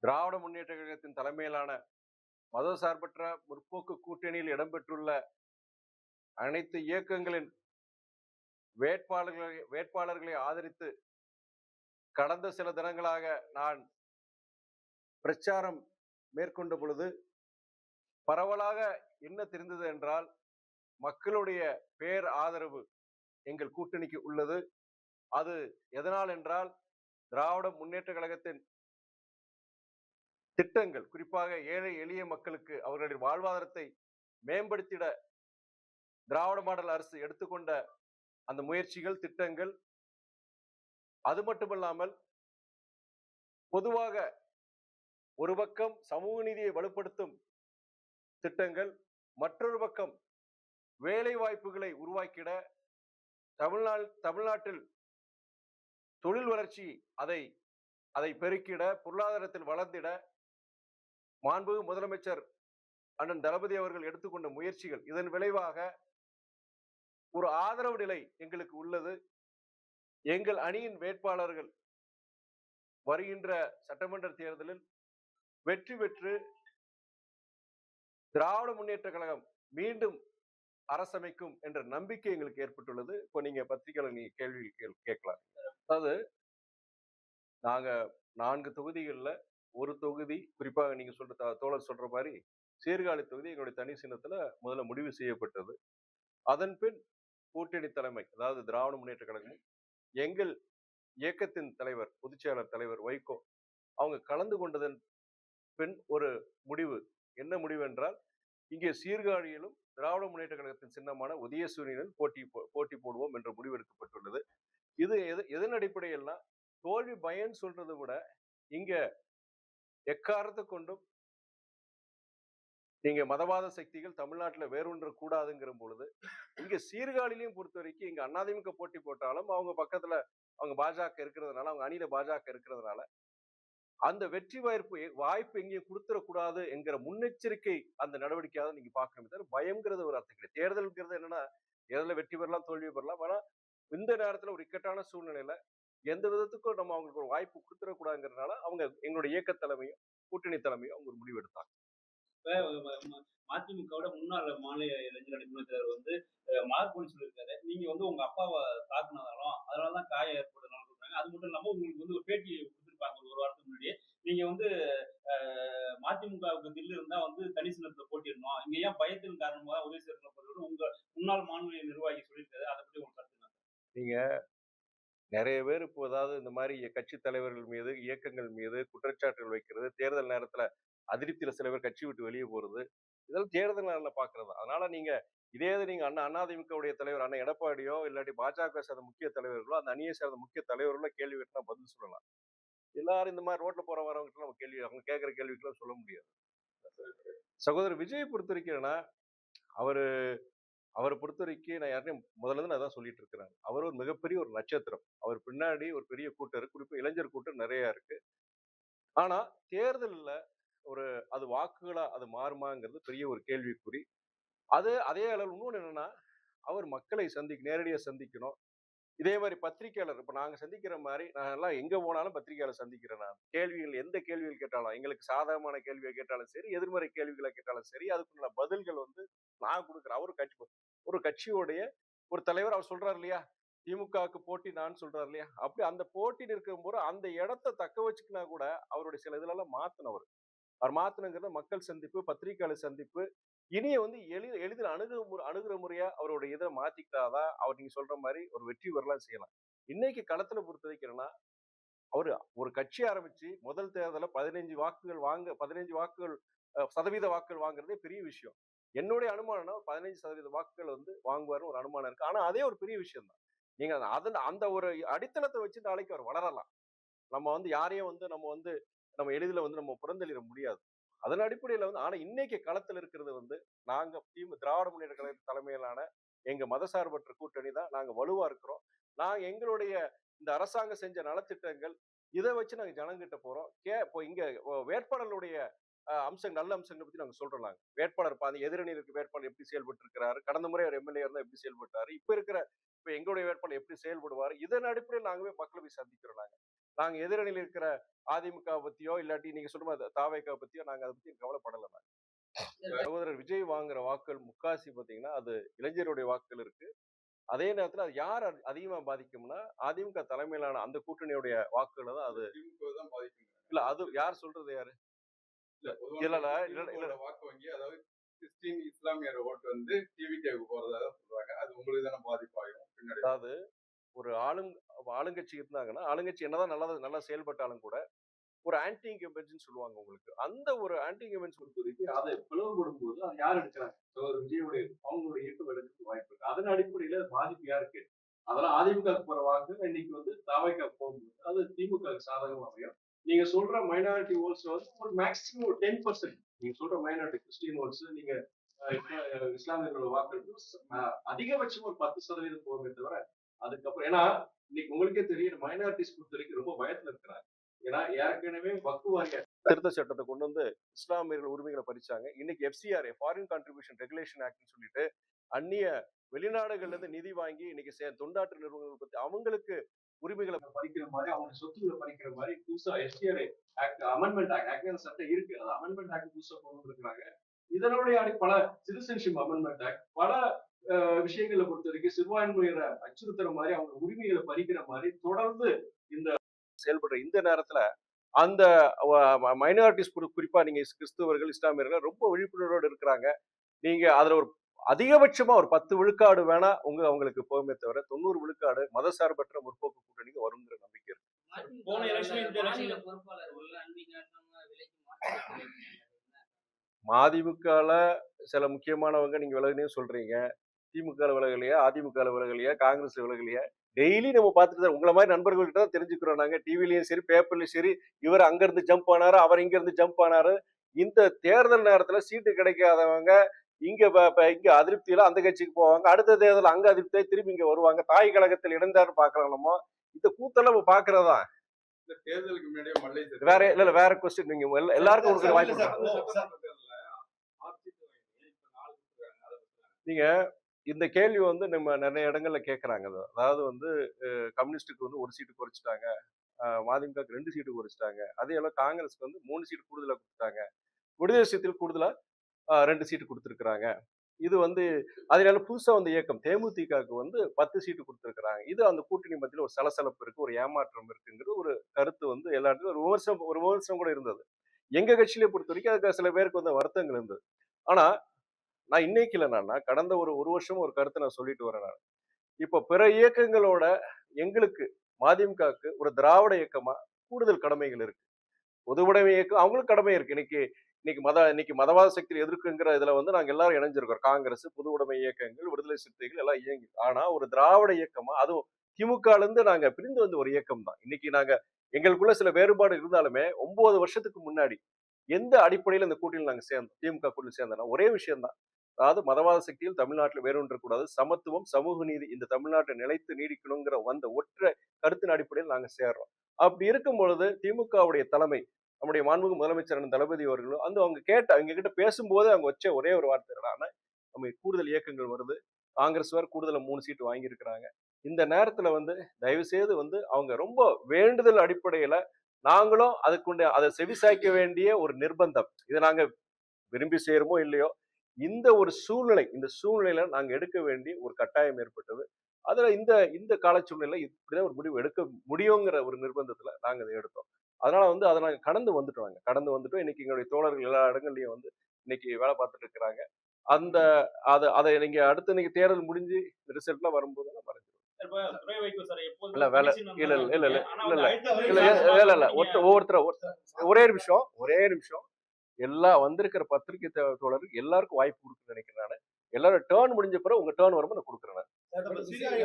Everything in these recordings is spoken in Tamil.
திராவிட முன்னேற்ற கழகத்தின் தலைமையிலான மதசார்பற்ற முற்போக்கு கூட்டணியில் இடம்பெற்றுள்ள அனைத்து இயக்கங்களின் வேட்பாளர்களை ஆதரித்து கடந்த சில தினங்களாக நான் பிரச்சாரம் மேற்கொண்ட பொழுது பரவலாக என்ன தெரிந்தது என்றால், மக்களுடைய பேர் ஆதரவு எங்கள் கூட்டணிக்கு உள்ளது. அது எதனால் என்றால், திராவிட முன்னேற்ற கழகத்தின் திட்டங்கள், குறிப்பாக ஏழை எளிய மக்களுக்கு அவர்களுடைய வாழ்வாதாரத்தை மேம்படுத்திட திராவிட மாடல் அரசு எடுத்துக்கொண்ட அந்த முயற்சிகள், திட்டங்கள், அது மட்டுமல்லாமல் பொதுவாக ஒரு பக்கம் சமூக நீதியை வலுப்படுத்தும் திட்டங்கள், மற்றொரு பக்கம் வேலை வாய்ப்புகளை உருவாக்கிட தமிழ்நாட்டில் தொழில் வளர்ச்சி அதை பெருக்கிட, பொருளாதாரத்தில் வளர்ந்திட மாண்புமிகு முதலமைச்சர் அண்ணன் தளபதி அவர்கள் எடுத்துக்கொண்ட முயற்சிகள், இதன் விளைவாக ஒரு ஆதரவு நிலை எங்களுக்கு உள்ளது. எங்கள் அணியின் வேட்பாளர்கள் வருகின்ற சட்டமன்ற தேர்தலில் வெற்றி பெற்று திராவிட முன்னேற்ற கழகம் மீண்டும் அரசமைக்கும் என்ற நம்பிக்கை எங்களுக்கு ஏற்பட்டுள்ளது. இப்போ நீங்க பத்திரிகையாளர் நீங்க கேள்வி கேட்கலாம். அதாவது நாங்க 4 தொகுதிகள்ல ஒரு தொகுதி, குறிப்பாக நீங்க சொல்ற தோழர் சொல்ற மாதிரி சீர்காழி தொகுதி எங்களுடைய தனி சின்னத்துல முதல்ல முடிவு செய்யப்பட்டது. அதன் பின் கூட்டணி தலைமை, அதாவது திராவிட முன்னேற்ற கழகம், எங்கள் இயக்கத்தின் தலைவர், பொதுச்செயலாளர் தலைவர் வைகோ அவங்க கலந்து கொண்டதன் பின் ஒரு முடிவு. என்ன முடிவு என்றால், இங்கே சீர்காழியிலும் திராவிட முன்னேற்ற கழகத்தின் சின்னமான உதயசூரியனில் போட்டி போடுவோம் என்ற முடிவு எடுக்கப்பட்டுள்ளது. இது எதன் அடிப்படையில் தோல்வி பயன் சொல்றதை விட இங்க எக்காரணத்தை கொண்டும் நீங்க மதவாத சக்திகள் தமிழ்நாட்டில் வேறொன்ற கூடாதுங்கிற பொழுது, இங்க சீர்காழிலையும் பொறுத்த வரைக்கும் இங்க அதிமுக போட்டி போட்டாலும் அவங்க பக்கத்துல அவங்க பாஜக இருக்கிறதுனால, அவங்க அணியில பாஜக இருக்கிறதுனால அந்த வெற்றி வாய்ப்பு எங்கேயும் கொடுத்துடக்கூடாது என்கிற முன்னெச்சரிக்கை அந்த நடவடிக்கையாக நீங்க பார்க்கணும். தவிர பயம்ங்கிறது ஒரு அர்த்தம் கிடையாது. தேர்தல்ங்கிறது என்னன்னா, தேர்தலில் வெற்றி பெறலாம், தோல்வி பெறலாம். ஆனா இந்த நேரத்துல ஒரு இக்கட்டான சூழ்நிலையில எந்த விதத்துக்கும் நம்ம அவங்களுக்கு ஒரு வாய்ப்பு கொடுத்துடக்கூடாதுங்கிறதுனால அவங்க எங்களுடைய இயக்க தலைமையும் கூட்டணி தலைமையும் அவங்க ஒரு முடிவு எடுத்தாங்க. மதிமுகவோட முன்னாள் மாநில இளைஞர் நிபுணர் வந்து மார்க் சொல்லியிருக்காரு. நீங்க வந்து உங்க அப்பாவை தாக்குனதாலும் அதனாலதான் காயம் ஏற்படுறதுனால சொல்றாங்க. அது மட்டும் இல்லாம உங்களுக்கு வந்து ஒரு பேட்டி கொடுத்துருப்பாங்க ஒரு வாரத்துக்கு முன்னாடி. நீங்க வந்து மதிமுகவுக்கு தில்லு இருந்தா வந்து தனி சின்னத்துல போட்டிடணும், இங்க ஏன் பயத்தின் காரணமாக உதவி செய்யணும் உங்க முன்னாள் மாநில நிர்வாகி சொல்லியிருக்காரு. அதை பத்தி உங்களுக்கு கருத்து? நீங்க நிறைய பேர் இப்போ அதாவது இந்த மாதிரி கட்சி தலைவர்கள் மீது, இயக்கங்கள் மீது குற்றச்சாட்டுகள் வைக்கிறது, தேர்தல் நேரத்துல அதிருப்தியில சில பேர் கட்சி விட்டு வெளியே போறது, இதெல்லாம் தேர்தல் நேரம் பாக்குறது. அதனால நீங்க இதே நீங்க அதிமுகவுடைய தலைவர் அண்ணன் எடப்பாடியோ இல்லாட்டி பாஜக சேர்ந்த முக்கிய தலைவர்களோ, அந்த அணியை சேர்ந்த முக்கிய தலைவர்களோ கேள்வி கேட்டா பதில் சொல்லலாம். எல்லாரும் இந்த மாதிரி ரோட்ல போற வரவங்க நம்ம கேள்வி, அவங்க கேட்கிற கேள்விக்கெல்லாம் சொல்ல முடியாது. சகோதரர் விஜய் பொறுத்த வரைக்கும் அவரை பொறுத்த வரைக்கும் நான் யாரையும் முதல்ல இருந்து அதான் சொல்லிட்டு இருக்கிறேன். அவர் ஒரு மிகப்பெரிய ஒரு நட்சத்திரம். அவர் பின்னாடி ஒரு பெரிய கூட்டம் இருக்கு, குறிப்பா இளைஞர் கூட்டம் நிறைய இருக்கு. ஆனா தேர்தலில் அது வாக்குகளா அது மாறுமாங்கிறது பெரிய ஒரு கேள்விக்குறி. அதே அளவு இன்னொன்று என்னன்னா, அவர் மக்களை நேரடியா சந்திக்கணும். இதே மாதிரி பத்திரிகையாளர் இப்ப நாங்க சந்திக்கிற மாதிரி நான் எல்லாம் எங்க போனாலும் பத்திரிகையாளர் சந்திக்கிறேன். நான் கேள்விகள் எந்த கேள்விகள் கேட்டாலும், எங்களுக்கு சாதகமான கேள்வியை கேட்டாலும் சரி, எதிர்மறை கேள்விகளை கேட்டாலும் சரி, அதுக்குள்ள பதில்கள் நான் கொடுக்குறேன். ஒரு கட்சியோடைய ஒரு தலைவர் அவர் சொல்றாரு இல்லையா, திமுகவுக்கு போட்டி நான் சொல்றாரு இல்லையா, அப்படி அந்த போட்டியில் இருக்கும்போது அந்த இடத்தை தக்க வச்சுக்கினா கூட அவருடைய சில இதுல எல்லாம் மாத்தினவர். அவர் மாத்தினங்கிறத மக்கள் சந்திப்பு, பத்திரிகையாளர் சந்திப்பு, இனிய எளிதில் அணுகுற முறையா அவருடைய இதை மாத்திக்கிட்டாதான் அவர் நீங்க சொல்ற மாதிரி ஒரு வெற்றி பெறலாம் செய்யலாம். இன்னைக்கு களத்துல பொறுத்த வைக்கிறேன்னா, அவரு ஒரு கட்சி ஆரம்பிச்சு முதல் தேர்தல 15 சதவீத வாக்குகள் வாங்குறதே பெரிய விஷயம். என்னுடைய அனுமானம் 15% வாக்குகள் வாங்குவாருன்னு ஒரு அனுமானம் இருக்கு. ஆனா அதே ஒரு பெரிய விஷயம் தான். நீங்க அந்த ஒரு அடித்தளத்தை வச்சு நாளைக்கு அவர் வளரலாம். நம்ம யாரையும் நம்ம எளிதில் நம்ம புறந்தள்ளிட முடியாது. அதன் அடிப்படையில ஆனா இன்னைக்கு களத்தில் இருக்கிறது நாங்க திராவிட முன்னேற்ற கழக தலைமையிலான எங்க மதசார்பற்ற கூட்டணி தான் நாங்க வலுவா இருக்கிறோம். நாங்க எங்களுடைய இந்த அரசாங்கம் செஞ்ச நலத்திட்டங்கள் இதை வச்சு நாங்க ஜனங்கிட்ட போறோம். இப்போ இங்க வேட்பாளர்களுடைய நல்ல அம்சங்களை பத்தி நாங்க சொல்றோம். நாங்க வேட்பாளர் எதிரணியில் இருக்க வேட்பாளர் எப்படி செயல்பட்டு இருக்கிறாரு, கடந்த முறை அவர் எம்எல்ஏ இருந்தா எப்படி செயல்பட்டாரு, இப்ப எங்களுடைய வேட்பாளர் எப்படி செயல்படுவாரு, இதன் அடிப்படையில் நாங்க மக்களை போய் சந்திக்கிறோம். நாங்க நாங்க எதிரணியில் இருக்கிற அதிமுக பத்தியோ இல்லாட்டி நீங்க சொல்ற மாதிரி தாவேகா பத்தியோ நாங்க அதை பத்தி கவலைப்படல. சகோதரர் விஜய் வாங்குற வாக்குகள் முக்காசி பாத்தீங்கன்னா அது இளைஞருடைய வாக்குகள் இருக்கு. அதே நேரத்துல அது யார் அதிகமா பாதிக்கும்னா அதிமுக தலைமையிலான அந்த கூட்டணியுடைய வாக்குகளை தான் அது திமுக தான் பாதிக்கும். இல்ல. அது யார் சொல்றது யாரு? இல்ல இல்ல பொதுவாக இல்ல இல்ல திமுகவோட வாக்கு வங்கி, அதாவது கிறிஸ்டின் இஸ்லாமியர் ஓட்டு வந்து டிவிகேவுக்கு போறதா சொல்றாங்க. அது உங்களுக்கு தானே பாதிப்பாகும் பின்னாடி. அதாவது ஒரு ஆளுங்கட்சி இருந்தாங்கன்னா ஆளுங்கட்சி என்னதான் நல்லா செயல்பட்டாலும் கூட ஒரு ஆன்டி இன்கம்பன்சின்னு சொல்லுவாங்க உங்களுக்கு. அந்த ஒரு ஆன்டி இன்கம்பன்சி பொறுத்தவரைக்கும் அதை பிளவுபடும் போது அதை யார் எடுக்கிறாங்க? ஒரு விஜயோடைய அவங்களுடைய இயக்கம் எடுக்கிறதுக்கு வாய்ப்பு இருக்கு. அதன் அடிப்படையில பாதிப்பு யாருக்கு? அதெல்லாம் அதிமுக போற வாக்கு இன்னைக்கு வந்து தாவேகா போகும்போது அது திமுக சாதகமா அமையும். நீங்க சொல்ற மைனாரிட்டி ஓட்ஸ் வந்து ஒரு மேக்சிமம் ஒரு 10%. நீங்க சொல்ற மைனாரிட்டி கிறிஸ்டின் ஓட்ஸ் நீங்க இஸ்லாமியர்களோட வாக்கு அதிகபட்சம் ஒரு 10% போகுமே தவிர அதுக்கப்புறம் ஏன்னா இன்னைக்கு உங்களுக்கே தெரியும் மைனாரிட்டிஸ் பொறுத்த வரைக்கும் ரொம்ப பயத்துல இருக்கிறாங்க. ஏன்னா ஏற்கனவே வக்குவாரிய திருத்த சட்டத்தை கொண்டு வந்து இஸ்லாமியர்கள் உரிமைகளை பறிச்சாங்க. இன்னைக்கு FCRA ஃபாரின் கான்ட்ரிபியூஷன் ரெகுலேஷன் ஆக்ட்னு சொல்லிட்டு அந்நிய வெளிநாடுகள்ல இருந்து நிதி வாங்கி இன்னைக்கு தொண்டாற்று நிறுவனங்கள் பத்தி அவங்களுக்கு உரிமைகளை பறிக்கிற மாதிரி அவங்க சொத்துக்களை பறிக்கிற மாதிரி புதுசா FCRA ஆக்ட் அமெண்ட்மெண்ட் ஆக்ட் சட்டம் இருக்கு. அது அமெண்ட்மெண்ட் ஆக்ட் புதுசா கொண்டு வந்திருக்காங்க. இதனுடைய பல சிட்டிசன்ஷிப் அமெண்ட்மெண்ட் ஆக்ட் பல விஷயங்களை பொறுத்த வரைக்கும் சிறுபான்மையினரை அச்சுறுத்துற மாதிரி அவங்க உரிமைகளை பறிக்கிற மாதிரி தொடர்ந்து இந்த செயல்படுற இந்த நேரத்துல அந்த மைனாரிட்டிஸ் குறிப்பா நீங்க கிறிஸ்தவர்கள் இஸ்லாமியர்கள் ரொம்ப விழிப்புணர்வோடு இருக்கிறாங்க. நீங்க அதுல ஒரு அதிகபட்சமா ஒரு 10 விழுக்காடு வேணா அவங்களுக்கு போகுமே தவிர 90 விழுக்காடு மதசார்பற்ற முற்போக்கு கூட்டணிக்கு வருங்கிற நம்பிக்கை இருக்கு. போன எலெக்ஷன் இந்த எலெக்ஷன் மதிமுகல சில முக்கியமானவங்க நீங்க விலகுனே சொல்றீங்க. திமுக விலகலையா, அதிமுக விலகலையா, காங்கிரஸ் விலகலையா? டெய்லி நம்ம பார்த்துட்டு உங்களை மாதிரி நண்பர்கள்கிட்ட தான் தெரிஞ்சுக்கிறோம். நாங்க டிவிலையும் சரி பேப்பர்லயும் சரி இவர் அங்க இருந்து ஜம்ப் ஆனாரு, அவர் இங்க இருந்து ஜம்ப் ஆனாரு. இந்த தேர்தல் நேரத்துல சீட்டு கிடைக்காதவங்க இங்க அதிருப்தியில அந்த கட்சிக்கு போவாங்க. அடுத்த தேர்தல் அங்க அதிருப்தியை திரும்பி இங்க வருவாங்க. தாய் கழகத்தில் இணைந்தாரு பாக்குறாங்களோ இந்த கூத்தெல்லாம் நம்ம பாக்குறதா? தேர்தலுக்கு முன்னாடியே மல்லை வேற இல்ல வேற கொஸ்டின் நீங்க எல்லாருக்கும் ஒரு வாய்ப்பு. நீங்க இந்த கேள்வி வந்து நம்ம நிறைய இடங்கள்ல கேட்கறாங்க. அதாவது வந்து கம்யூனிஸ்டுக்கு வந்து 1 சீட்டு குறைச்சிட்டாங்க, மதிமுகவுக்கு 2 சீட்டு குறைச்சிட்டாங்க, அதே போல காங்கிரஸ்க்கு வந்து 3 சீட்டு கூடுதலா கொடுத்தாங்க, விடுதலை சிறுத்தைகள் கூடுதலா 2 சீட்டு கொடுத்துருக்காங்க. இது வந்து அதனால புதுசா வந்த இயக்கம் தேமுதிகவுக்கு வந்து 10 சீட்டு கொடுத்துருக்காங்க. இது அந்த கூட்டணி மத்தியில ஒரு சலசலப்பு இருக்கு, ஒரு ஏமாற்றம் இருக்குங்கிறது ஒரு கருத்து வந்து எல்லா இடத்துலயும் ஒரு விமர்சனம் கூட இருந்தது. எங்க கட்சியிலே பொறுத்த வரைக்கும் அதுக்கு சில பேருக்கு வந்து வருத்தங்கள் இருந்தது. ஆனா நான் இன்னைக்கு இல்லைன்னா கடந்த ஒரு வருஷம் ஒரு கருத்தை நான் சொல்லிட்டு வரேன். நான் இப்போ பிற இயக்கங்களோட எங்களுக்கு மதிமுகவுக்கு ஒரு திராவிட இயக்கமா கூடுதல் கடமைகள் இருக்கு. பொதுவுடைமை இயக்கம் அவங்களுக்கு கடமை இருக்கு. இன்னைக்கு மதவாத சக்தியை எதிர்க்குங்கிற இதுல வந்து நாங்க எல்லாரும் இணைஞ்சிருக்கோம். காங்கிரஸ், பொது உடைமை இயக்கங்கள், விடுதலை சிறுத்தைகள் எல்லாம் இயங்கி. ஆனா ஒரு திராவிட இயக்கமா அதுவும் திமுக இருந்து நாங்க பிரிந்து வந்த ஒரு இயக்கம் தான். இன்னைக்கு நாங்க எங்களுக்குள்ள சில வேறுபாடு இருந்தாலுமே 9 வருஷத்துக்கு முன்னாடி எந்த அடிப்படையில இந்த கூட்டணியில் நாங்க சேர்ந்தோம், திமுக கூட்டணியில் சேர்ந்தோம்னா ஒரே விஷயம் தான். அதாவது மதவாத சக்தியில் தமிழ்நாட்டில் வேறொன்றக்கூடாது, சமத்துவம் சமூக நீதி இந்த தமிழ்நாட்டை நிலைத்து நீடிக்கணுங்கிற வந்த ஒற்றை கருத்தின் அடிப்படையில் நாங்க சேர்றோம். அப்படி இருக்கும் பொழுது திமுகவுடைய தலைமை நம்முடைய மாண்புமிகு முதலமைச்சர் தளபதி அவர்களும் அவங்க கிட்ட பேசும்போது அவங்க வச்ச ஒரே ஒரு வார்த்தை என்னன்னா நம்ம கூடுதல் இயக்கங்கள் வருது, காங்கிரஸ் வேற கூடுதல 3 சீட்டு வாங்கி இருக்கிறாங்க. இந்த நேரத்துல வந்து தயவு செய்து வந்து அவங்க ரொம்ப வேண்டுதல் அடிப்படையில நாங்களும் அதை செவிசாய்க்க வேண்டிய ஒரு நிர்பந்தம். இதை நாங்க விரும்பி செய்யறோமோ இல்லையோ இந்த சூழ்நிலையில நாங்க எடுக்க வேண்டிய ஒரு கட்டாயம் ஏற்பட்டது. அதுல இந்த கால சூழ்நிலை இப்படிதான் ஒரு முடிவு எடுக்க முடியுங்கிற ஒரு நிர்பந்தத்துல நாங்க அதை எடுத்தோம். அதனால வந்து அதை நாங்க கடந்து வந்துட்டோம். இன்னைக்கு எங்களுடைய தோழர்கள் எல்லா இடங்கள்லயும் வந்து இன்னைக்கு வேலை பார்த்துட்டு இருக்கிறாங்க. அதை நீங்க அடுத்து இன்னைக்கு தேர்தல் முடிஞ்சு ரிசல்ட் எல்லாம் வரும்போது இல்ல வேலை இல்ல ஒவ்வொருத்தர ஒரே நிமிஷம் எல்லா வந்திருக்கிற பத்திரிகை தோழருக்கு எல்லாருக்கும் வாய்ப்பு கொடுக்க நினைக்கிறேன். நான் எல்லாரும் டேர்ன் முடிஞ்ச பிறகு உங்க டேர்ன் வரும்போது நான் கொடுக்குறேன்.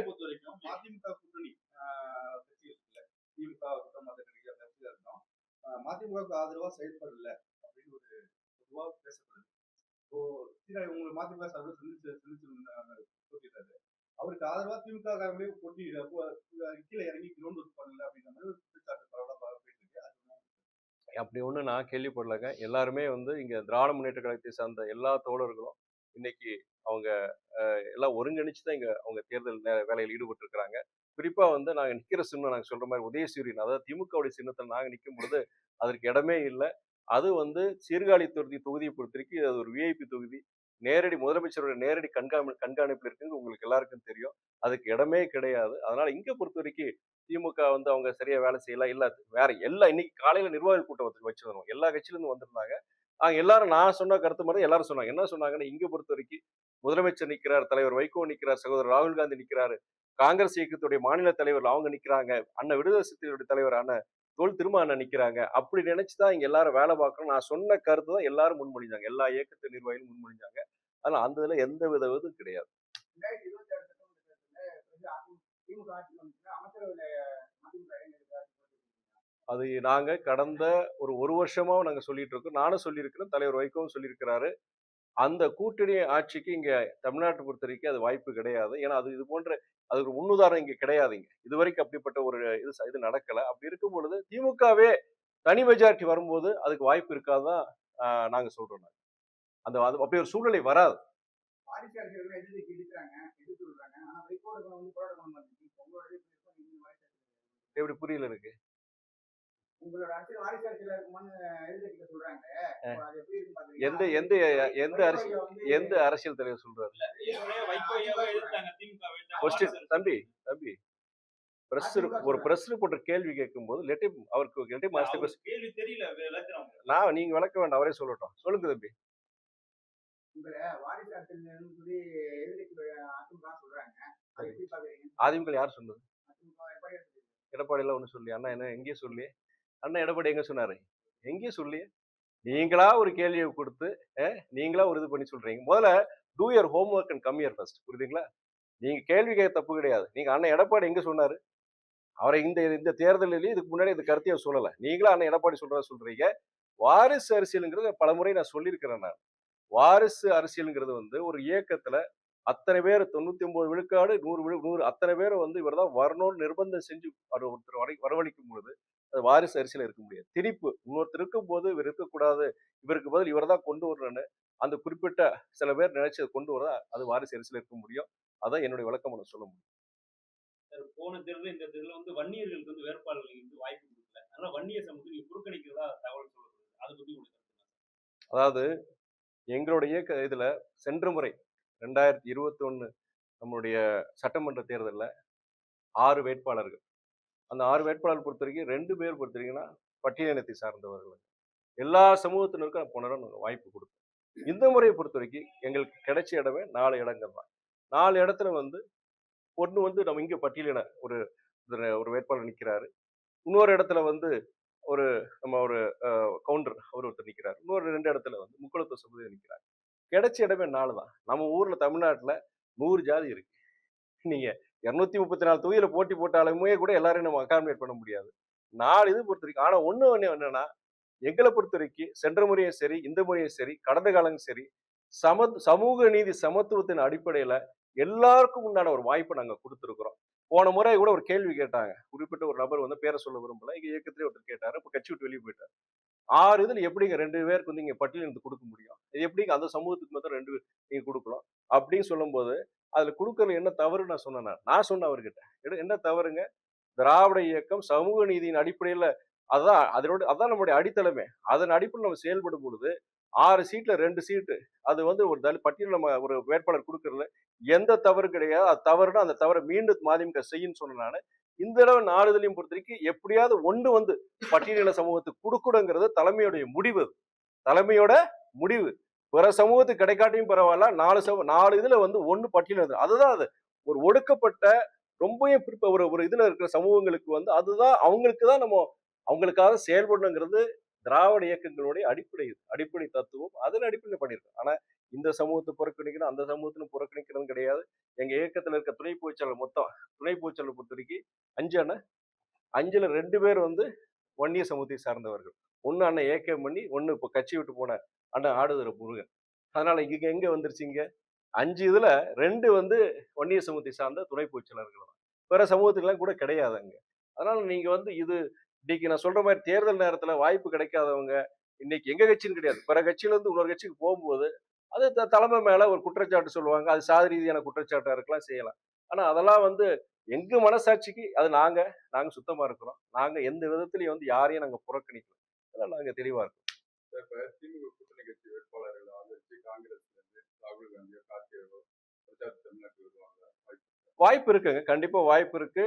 பொறுத்த வரைக்கும் மதிமுக கூட்டணி திமுக மதிமுகவுக்கு ஆதரவா செயல்படல அப்படின்னு ஒரு பொதுவா பேசப்படுது. உங்களுக்கு மதிமுக சார்பில் போட்டிட்டாரு, அவருக்கு ஆதரவா திமுக காரங்களே போட்டி கீழே இறங்கி கிரவுண்ட் ஒர்க் பண்ணல அப்படின்ற மாதிரி ஒரு குற்றச்சாட்டு பரவலா போயிட்டு இருக்கு. அப்படி ஒண்ணு நான் கேள்விப்படலைங்க. எல்லாருமே வந்து இங்க திராவிட முன்னேற்ற கழகத்தை சார்ந்த எல்லா தோழர்களும் இன்னைக்கு அவங்க எல்லாம் ஒருங்கிணைச்சுதான் இங்க அவங்க தேர்தல் வேலையில் ஈடுபட்டு இருக்கிறாங்க. குறிப்பா வந்து நாங்க நிக்கிற சின்னம் நாங்க சொல்ற மாதிரி உதயசூரியன், அதாவது திமுகவுடைய சின்னத்தில் நாங்க நிற்கும் பொழுது அதற்கு இடமே இல்லை. அது வந்து சீர்காழி தொகுதியை பொறுத்தவரைக்கும் அது ஒரு விஐபி தொகுதி. நேரடி முதலமைச்சருடைய நேரடி கண்காணிப்பில் இருக்குன்னு உங்களுக்கு எல்லாருக்கும் தெரியும். அதுக்கு இடமே கிடையாது. அதனால இங்க பொறுத்த வரைக்கும் திமுக வந்து அவங்க சரியா வேலை செய்யல. இல்ல வேற எல்லா இன்னைக்கு காலையில நிர்வாகிகள் கூட்டம் வச்சிருந்தோம். எல்லா கட்சியில இருந்து வந்திருந்தாங்க. எல்லாரும் நான் சொன்ன கருத்து மாதிரி எல்லாரும் சொன்னாங்க. என்ன சொன்னாங்கன்னா, இங்க பொறுத்த வரைக்கும் முதலமைச்சர் நிக்கிறார், தலைவர் வைகோ நிக்கிறார், சகோதரர் ராகுல் காந்தி நிக்கிறாரு, காங்கிரஸ் இயக்கத்துடைய மாநில தலைவர் அவங்க நிக்கிறாங்க, அண்ணன் விடுதலை சிறுத்தைகளுடைய தலைவர் அண்ணன் தொல் திரும்ப அண்ணன் நிக்கிறாங்க. அப்படி நினைச்சுதான் இங்க எல்லாரும் வேலை பார்க்கணும். நான் சொன்ன கருத்து தான் எல்லாரும் முன்மொழிஞ்சாங்க. எல்லா இயக்கத்து நிர்வாகிகளும் முன்மொழிஞ்சாங்க. அதனால அந்த இதுல எந்த வித இதுவும் கிடையாது. 2026 திமுக ஆட்சி வந்துச்சுன்னா அமைச்சரவையில அதிமுக இளைஞர்கள் அது நாங்க கடந்த ஒரு வருஷமா நாங்க சொல்லிட்டு இருக்கோம். நானும் சொல்லியிருக்கிறேன், தலைவர் வைகோவும் சொல்லியிருக்கிறாரு. அந்த கூட்டணி ஆட்சிக்கு இங்க தமிழ்நாட்டை பொறுத்த வரைக்கும் அது வாய்ப்பு கிடையாது. ஏன்னா அது இது போன்ற அது ஒரு முன்னுதாரணம் இங்க கிடையாதுங்க. இதுவரைக்கும் அப்படிப்பட்ட ஒரு இது நடக்கல. அப்படி இருக்கும் பொழுது திமுகவே தனி மெஜாரிட்டி வரும்போது அதுக்கு வாய்ப்பு இருக்காதான் நாங்க சொல்றோம். அந்த அப்படி ஒரு சூழ்நிலை வராது. வாரிசு அரசியல்கள் எதிர்த்து இருக்கிறாங்க, எதிர்த்து சொல்றாங்க. ஆனா வைகோட வந்து போராட்டம் பண்ண மாட்டேங்குது. உங்களோட எப்படி புரியல எனக்கு. உங்களோட அரசியல் வாரிசு அரசியல் இருக்குமான்னு எதிர்த்து சொல்றாங்க. அது எப்படி இருக்கு பாத்தீங்கன்னா எந்த எந்த எந்த அரசியல் எந்த அரசியல் தலைவர் சொல்றாரு? வைகோயாவே எதிர்த்தாங்க திமுகவை. கொஸ்டின் தம்பி ஒரு பிரஸ் ரிப்போர்ட்டர் கேள்வி கேட்கும்போது அவருக்கு கேள்வி தெரியல விளக்குறாங்க. நீங்க விளக்க வேண்டாம், அவரே சொல்லட்டும். சொல்லுங்க தம்பி. உங்களை வாரிசு அரசியல் சொல்லி எதிர்த்து அதிமுக சொல்றாங்க. அதை எப்படி பாக்குறீங்க? அதிமுக யார் சொன்னது? அதிமுக எப்படி எடப்பாடி எல்லாம் ஒண்ணு சொல்லி அண்ணா என்ன எங்கேயும் சொல்லி அண்ணா எடப்பாடி எங்க சொன்னாரு? எங்கேயும் சொல்லி நீங்களா ஒரு கேள்வியை கொடுத்து நீங்களா ஒரு இது பண்ணி சொல்றீங்க. முதல்ல two your home work and come here first. புரியுதுங்களா? நீங்க கேள்வி கேட்க தப்பு கிடையாது. நீங்க அண்ணன் எடப்பாடி எங்க சொன்னாரு? அவரை இந்த தேர்தலிலேயே இதுக்கு முன்னாடி இந்த கருத்தையை சொல்லல. நீங்களா அண்ணன் எடப்பாடி சொல்றீங்க. வாரிசு அரசியலுங்கிறது பலமுறை நான் சொல்லியிருக்கிறேன். நான் வாரிசு அரசியலுங்கிறது வந்து ஒரு இயக்கத்துல அத்தனை பேர் 99 விழுக்காடு 100 அத்தனை பேரை வந்து இவர் தான் வரணும்னு நிர்பந்தம் செஞ்சு ஒருத்தர் வரவழைக்கும் பொழுது அது வாரிசு அரசியல் இருக்க முடியாது. திணிப்பு இன்னொருத்தர் இருக்கும் போது இவர் இருக்கக்கூடாது, இவருக்கு பதில் இவர் தான் கொண்டு வரணும்னு அந்த குறிப்பிட்ட சில பேர் நினைச்சு கொண்டு வரதா அது வாரிசு அரசியல் இருக்க முடியும். அதான் என்னுடைய விளக்கம் நான் சொல்ல முடியும். போன தேர்தல் இந்த தேர்தல் வந்து வன்னியர்களுக்கு வந்து வேட்பாளர்களுக்கு வந்து வாய்ப்பு கொடுக்கல. அதனால வன்னியர் சமூகத்தை நீங்க புறக்கணிக்கிறதா தகவல் சொல்லுது. அதை பத்தி உங்களுக்கு அதாவது எங்களுடைய இதுல சென்ற முறை 2021 நம்மளுடைய சட்டமன்ற தேர்தலில் 6 வேட்பாளர்கள். அந்த 6 வேட்பாளர் பொறுத்த வரைக்கும் 2 பேர் பொறுத்த வரைக்கும்னா பட்டியலினத்தை சார்ந்தவர்கள். எல்லா சமூகத்தினருக்கும் போன நாங்கள் வாய்ப்பு கொடுத்தோம். இந்த முறையை பொறுத்த வரைக்கும் எங்களுக்கு கிடைச்ச இடமே 4 இடங்கள் தான். 4 இடத்துல வந்து ஒன்று வந்து நம்ம இங்கே பட்டியலின ஒரு வேட்பாளர் நிற்கிறாரு. இன்னொரு இடத்துல வந்து நம்ம ஒரு கவுண்டர் ஒருத்தர் நிற்கிறார். இன்னொரு 2 இடத்துல வந்து முக்குளத்துவ சமுதாயம் நிற்கிறார். கிடைச்ச இடமே 4 தான். நம்ம ஊர்ல தமிழ்நாட்டுல 100 ஜாதி இருக்கு. நீங்க 234 தொகுதியில போட்டி போட்டாலுமே கூட எல்லாரையும் நம்ம அகாமடேட் பண்ண முடியாது. 4 இது பொறுத்த வரைக்கும். ஆனா ஒண்ணு என்னன்னா, எங்களை பொறுத்த வரைக்கும் சென்ற முறையும் சரி, இந்த முறையும் சரி, கடந்த காலமும் சரி, சமூக நீதி சமத்துவத்தின் அடிப்படையில எல்லாருக்கும் உண்டான ஒரு வாய்ப்பை நாங்க கொடுத்துருக்கிறோம். போன முறை கூட ஒரு கேள்வி கேட்டாங்க. குறிப்பிட்ட ஒரு நபர் வந்து பேரை சொல்ல விரும்பல. எங்க இயக்கத்திலே ஒருத்தர் கேட்டாரு. இப்ப கட்சி விட்டு வெளியே போயிட்டாரு. 6 இதுல எப்படிங்க 2 பேருக்கு வந்து இங்க பட்டியலிருந்து கொடுக்க முடியும்? எப்படிங்க அந்த சமூகத்துக்கு மட்டும் 2 நீங்க கொடுக்கலாம் அப்படின்னு சொல்லும்போது அதுல கொடுக்கறதுல என்ன தவறு நான் சொன்னேன் அவர்கிட்ட. என்ன தவறுங்க? திராவிட இயக்கம் சமூக நீதியின் அடிப்படையில அதான் நம்முடைய அடித்தளமே. அதன் அடிப்படையில் நம்ம செயல்படும் பொழுது 6 சீட்ல 2 சீட்டு அது வந்து ஒரு பட்டியல் நம்ம ஒரு வேட்பாளர் கொடுக்கறதுல எந்த தவறு கிடையாது. அது தவறுனா அந்த தவறை மீண்டும் மதிமுக செய்யுன்னு சொன்ன நானு. இந்த தடவை 4 இதுலையும் பொறுத்த வரைக்கும் எப்படியாவது ஒண்ணு வந்து பட்டியலின சமூகத்துக்கு கொடுக்கணுங்கிறது தலைமையோட முடிவு. பிற சமூகத்துக்கு கிடைக்காட்டியும் பரவாயில்ல. 4 இதுல வந்து 1 பட்டியல். அதுதான் அது ஒரு ஒடுக்கப்பட்ட ரொம்ப ஒரு இதுல இருக்கிற சமூகங்களுக்கு வந்து அதுதான் அவங்களுக்கு தான் நம்ம அவங்களுக்காக செயல்படணுங்கிறது திராவிட இயக்கங்களுடைய அடிப்படை தத்துவம். அதன் அடிப்படையில் பண்ணியிருக்கோம். ஆனா இந்த சமூகத்தை புறக்கணிக்கணும், அந்த சமூகத்தின புறக்கணிக்கிறதும் கிடையாது. எங்க இயக்கத்துல இருக்க துணை பொதுச்செயலாளர் பொறுத்த வரைக்கும் 5ல 2 பேர் வந்து வன்னிய சமூகத்தை சார்ந்தவர்கள். ஒண்ணு அண்ணன் ஏகே பண்ணி, ஒண்ணு இப்ப கட்சி விட்டு போன அண்ணன் ஆடுதுறை முருகன். அதனால இங்க எங்க வந்துருச்சுங்க? 5 இதுல 2 வந்து வன்னிய சமூகத்தை சார்ந்த துணை பொதுச்செயலாளர்கள் தான். வேற சமூகத்துக்கெல்லாம் கூட கிடையாதுங்க. அதனால நீங்க வந்து இன்னைக்கு நான் சொல்ற மாதிரி தேர்தல் நேரத்துல வாய்ப்பு கிடைக்காதவங்க இன்னைக்கு எங்க கட்சின்னு கிடையாது. பிற கட்சியில இருந்து இன்னொரு கட்சிக்கு போகும்போது அது தலைமை மேல ஒரு குற்றச்சாட்டு சொல்லுவாங்க. அது சாதி ரீதியான குற்றச்சாட்டா இருக்கலாம், செய்யலாம். ஆனா அதெல்லாம் வந்து எங்க மனசாட்சிக்கு அது நாங்க சுத்தமா இருக்கிறோம். நாங்க எந்த விதத்திலயும் வந்து யாரையும் நாங்க புறக்கணிக்கல. அதனால நாங்க தெளிவா இருக்கோம். இப்ப திமுக கூட்டணி கட்சி வேட்பாளர்கள் ஆதரிச்சு காங்கிரஸ்ல இருந்து ராகுல் காந்தியோ கார்த்திகோ பிரச்சார தமிழ்நாட்டுக்கு வருவாங்க. வாய்ப்பு இருக்குங்க. கண்டிப்பா வாய்ப்பு இருக்கு.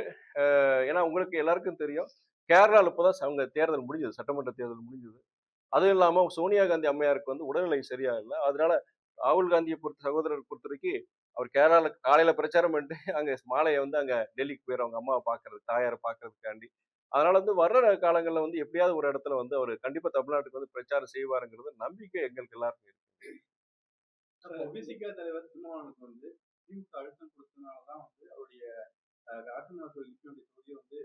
ஏன்னா உங்களுக்கு எல்லாருக்கும் தெரியும். கேரளால இப்பதான் அவங்க தேர்தல் முடிஞ்சது. சட்டமன்ற தேர்தல் முடிஞ்சது. அதுவும் இல்லாம சோனியா காந்தி அம்மையாருக்கு வந்து உடல்நிலை சரியா இல்ல. அதனால ராகுல் காந்தியை சகோதரர் பொறுத்தவரைக்கும் அவர் கேரளால காலையில பிரச்சாரம் பண்ணிட்டு அங்க மாலையை வந்து அங்க டெல்லிக்கு போயிரும் அவங்க அம்மாவை பாக்குறது, தாயாரை பாக்குறதுக்காண்டி. அதனால வந்து வர்ற காலங்கள்ல வந்து எப்படியாவது ஒரு இடத்துல வந்து அவர் கண்டிப்பா தமிழ்நாட்டுக்கு வந்து பிரச்சாரம் செய்வாருங்கிறது நம்பிக்கை எங்களுக்கு எல்லாருக்கும் இருக்கு. விசிக தலைவர் திருமாவளவனுக்கு வந்து திமுக அழுத்தம் கொடுத்ததுனாலதான் வந்து அவருடைய ராஜநாதர் நிற்க வேண்டிய தொகுதியை வந்து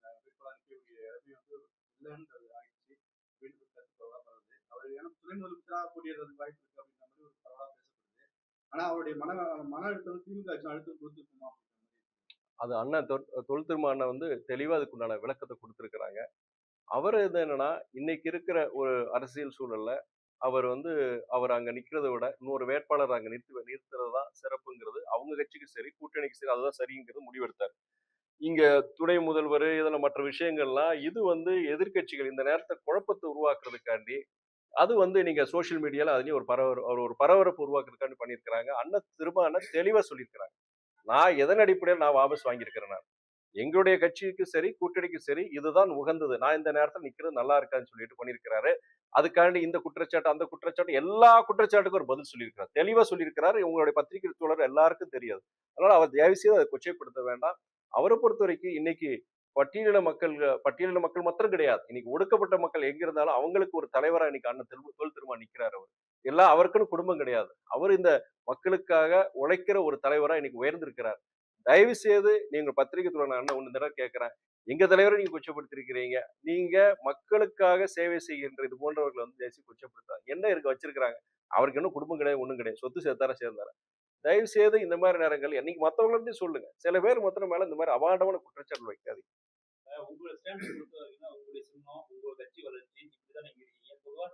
வேட்பாளர் நிற்கக்கூடிய இடமே வந்து இல்லைன்றது ஆயிடுச்சு. வீட்டுக்கு கருத்து பரவலா பரவுது. அவர் ஏன்னா துணை முதலமைச்சராக கூடியது வாய்ப்பு இருக்கு அப்படின்ற மாதிரி ஒரு பரவலா பேசப்படுது. ஆனா அவருடைய மன அழுத்தம் திமுக அழுத்தம் கொடுத்துருக்குமா? அது அண்ணன் தொல் திருமா அண்ணன் வந்து தெளிவா அதுக்குண்டான விளக்கத்தை கொடுத்திருக்கிறாங்க. அவர் இது என்னன்னா இன்னைக்கு இருக்கிற ஒரு அரசியல் சூழல்ல அவர் வந்து அவர் அங்க நிக்கிறதை விட இன்னொரு வேட்பாளர் அங்க நிறுத்துறது தான் சிறப்புங்கிறது அவங்க கட்சிக்கு சரி கூட்டணிக்கு சரி அதுதான் சரிங்கிறது முடிவெடுத்தார். இங்க துணை முதல்வர் இதுல மற்ற விஷயங்கள்லாம் இது வந்து எதிர்க்கட்சிகள் இந்த நேரத்தை குழப்பத்தை உருவாக்குறதுக்காண்டி அது வந்து நீங்க சோசியல் மீடியால அதுலயும் ஒரு பரபரப்பு உருவாக்குறதுக்காண்டி பண்ணியிருக்கிறாங்க. அண்ணன் தெளிவா சொல்லியிருக்கிறாங்க. நான் எதன் அடிப்படையில் நான் வாபஸ் வாங்கியிருக்கிறேன். எங்களுடைய கட்சிக்கு சரி கூட்டணிக்கு சரி இதுதான் உகந்தது. நான் இந்த நேரத்தில் நிக்கிறது நல்லா இருக்கான்னு சொல்லிட்டு பண்ணியிருக்கிறாரு. அதுக்காண்டி இந்த குற்றச்சாட்டு அந்த குற்றச்சாட்டு எல்லா குற்றச்சாட்டுக்கும் ஒரு பதில் சொல்லியிருக்கிறார். தெளிவா சொல்லியிருக்கிறாரு. உங்களுடைய பத்திரிகை தோழர் எல்லாருக்கும் தெரியாது. அதனால அவர் தயவு செய்து அதை கொச்சைப்படுத்த வேண்டாம். அவரை பொறுத்த வரைக்கும் இன்னைக்கு பட்டியலின மக்கள் மாத்திரம் கிடையாது. இன்னைக்கு ஒடுக்கப்பட்ட மக்கள் எங்க இருந்தாலும் அவங்களுக்கு ஒரு தலைவரா இன்னைக்கு அண்ணன் தொல் திருமா நிக்கிறாரு. அவர் எல்லாம் அவருக்குன்னு குடும்பம் கிடையாது. அவர் இந்த மக்களுக்காக உழைக்கிற ஒரு தலைவரா இன்னைக்கு உயர்ந்திருக்கிறார். தயவு செய்து நீங்க பத்திரிகை துறை அண்ணன் ஒண்ணு தடவை கேட்கிறேன். எங்க தலைவரை நீங்க கொச்சப்படுத்திருக்கிறீங்க. நீங்க மக்களுக்காக சேவை செய்கின்ற இது போன்றவர்கள் வந்து தேசிய கொச்சப்படுத்தாங்க. என்ன இருக்க வச்சிருக்கிறாங்க? அவருக்கு இன்னும் குடும்பம் கிடையாது, ஒண்ணும் கிடையாது. சொத்து சேர்ந்தாரா. தயவு செய்து இந்த மாதிரி நேரங்கள் என்னைக்கு மத்தவங்கள்ட்டையும் சொல்லுங்க. சில பேர் மொத்தம் மேல இந்த மாதிரி அபாண்டமான குற்றச்சாட்டு வைக்காதீங்க. உங்களோட ஸ்டாண்ட் பொறுத்த வரைக்கும் உங்களுடைய சின்னம், உங்க கட்சி வளர்ச்சி இப்படிதான் நீங்க இருக்கீங்க. பொதுவா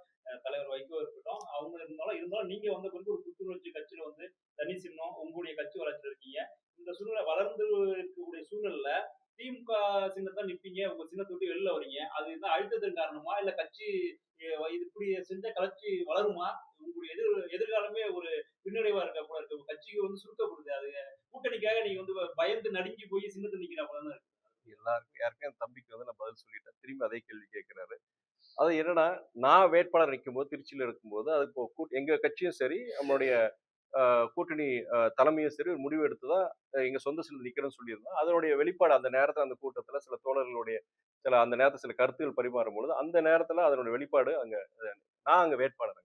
தலைவர் வைகோ இருக்கட்டும், அவங்க இருந்தாலும் நீங்க வந்து ஒரு புத்துணர்ச்சி கட்சியில வந்து தனி சின்னம், உங்களுடைய கட்சி வளர்ச்சியில இருக்கீங்க. இந்த சூழ்நிலை வளர்ந்து இருக்கக்கூடிய சூழ்நிலையில திமுக சின்னத்தான் நிப்பீங்க, உங்க சின்னத்தை விட்டு வெளில வரீங்க. அது என்ன அழுத்தத்தின் காரணமா இல்ல கட்சி இது இப்படி செஞ்சா கட்சி வளருமா? உங்களுடைய எதிர்காலமே ஒரு பின்னடைவா இருக்க போல இருக்கு. கட்சிக்கு வந்து சுருக்கப்படுது. அது கூட்டணிக்காக நீங்க வந்து பயந்து நடுங்கி போய் சின்னத்தை நிக்கிற போல தான் இருக்கு. யாருக்கும் என் தம்பிக்கு வந்து நான் பதில் சொல்லிட்டேன். திரும்பி அதே கேள்வி கேட்கிறாரு. அது என்னன்னா நான் வேட்பாளர் நிற்கும் போது திருச்சியில இருக்கும்போது அது இப்போ எங்க கட்சியும் சரி நம்மளுடைய கூட்டணி தலைமையும் சரி ஒரு முடிவு எடுத்துதான் எங்க சொந்த சில நிக்கிறேன்னு சொல்லியிருந்தோம். அதனுடைய வெளிப்பாடு அந்த நேரத்துல அந்த கூட்டத்துல சில தோழர்களுடைய அந்த நேரத்தில் சில கருத்துகள் பரிமாறும் பொழுது அந்த நேரத்துல அதனுடைய வெளிப்பாடு நான் அங்க வேட்பாளர்.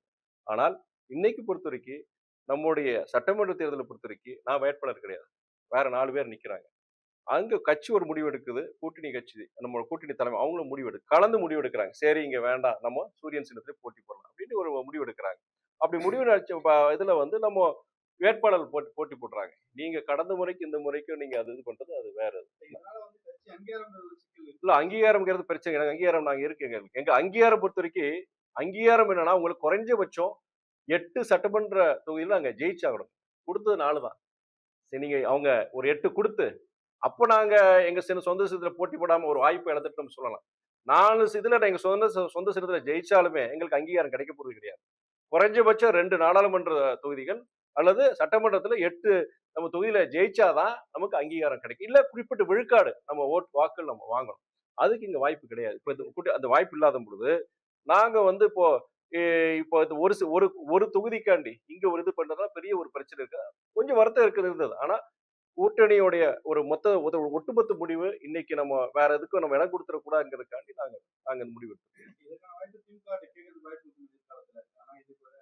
ஆனால் இன்னைக்கு பொறுத்த வரைக்கும் நம்முடைய சட்டமன்ற தேர்தலை பொறுத்த வரைக்கும் நான் வேட்பாளர் கிடையாது. வேற 4 பேர் நிக்கிறாங்க. அங்க கட்சி ஒரு முடிவு எடுக்குது. கூட்டணி கட்சி நம்ம கூட்டணி தலைமை அவங்களும் கலந்து முடிவு எடுக்கிறாங்க. சரி இங்க வேண்டாம், நம்ம சூரியன் சின்னத்திலே போட்டி போடலாம் அப்படின்னு ஒரு முடிவு எடுக்கிறாங்க. அப்படி முடிவு இதுல வந்து நம்ம வேட்பாளர் போட்டி போடுறாங்க. நீங்க கடந்த முறைக்கு இந்த முறைக்கும் நீங்க அது இது பண்றது அது வேற. இல்ல அங்கீகாரம்ங்கிறது பிரச்சனை. எனக்கு அங்கீகாரம் நாங்க இருக்குங்க. எங்க அங்கீகாரம் பொறுத்த வரைக்கும் அங்கீகாரம் என்னன்னா உங்களுக்கு குறைஞ்சபட்சம் 8 சட்டமன்ற தொகுதியில அங்க ஜெயிச்சாகணும். கொடுத்தது 4 தான். சரி நீங்க அவங்க ஒரு 8 கொடுத்து அப்போ நாங்க எங்க சொந்த சின்னத்துல போட்டி போடாம ஒரு வாய்ப்பு இழந்துட்டோம்னு சொல்லலாம். 4 இதுல எங்க சொந்த சின்னத்துல ஜெயிச்சாலுமே எங்களுக்கு அங்கீகாரம் கிடைக்க போறது கிடையாது. குறைஞ்சபட்சம் 2 நாடாளுமன்ற தொகுதிகள் அல்லது சட்டமன்றத்துல 8 நம்ம தொகுதியில ஜெயிச்சாதான் நமக்கு அங்கீகாரம் கிடைக்கும். இல்ல குறிப்பிட்ட விழுக்காடு நம்ம வாக்குகள் நம்ம வாங்கணும். அதுக்கு இங்க வாய்ப்பு கிடையாது. இப்ப அந்த வாய்ப்பு இல்லாத பொழுது நாங்க வந்து இப்போ ஒரு தொகுதிக்காண்டி இங்க ஒரு இது பண்றதா பெரிய ஒரு பிரச்சனை இருக்கு. கொஞ்சம் வருத்தம் இருந்தது. ஆனா கூட்டணியுடைய ஒரு ஒட்டுமொத்த முடிவு இன்னைக்கு நம்ம வேற எதுக்கும் நம்ம இடம் கொடுத்துட கூடாதுங்கிறதுக்காண்டி நாங்க முடிவு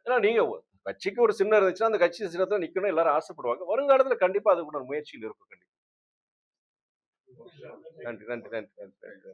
ஏன்னா நீங்க கட்சிக்கு ஒரு சின்னம் இருந்துச்சுன்னா அந்த கட்சி சின்னத்துல நிக்கணும் எல்லாரும் ஆசைப்படுவாங்க. வருங்காலத்துல கண்டிப்பா அதுக்கு ஒரு முயற்சியில் இருக்கும். கண்டிப்பா. நன்றி.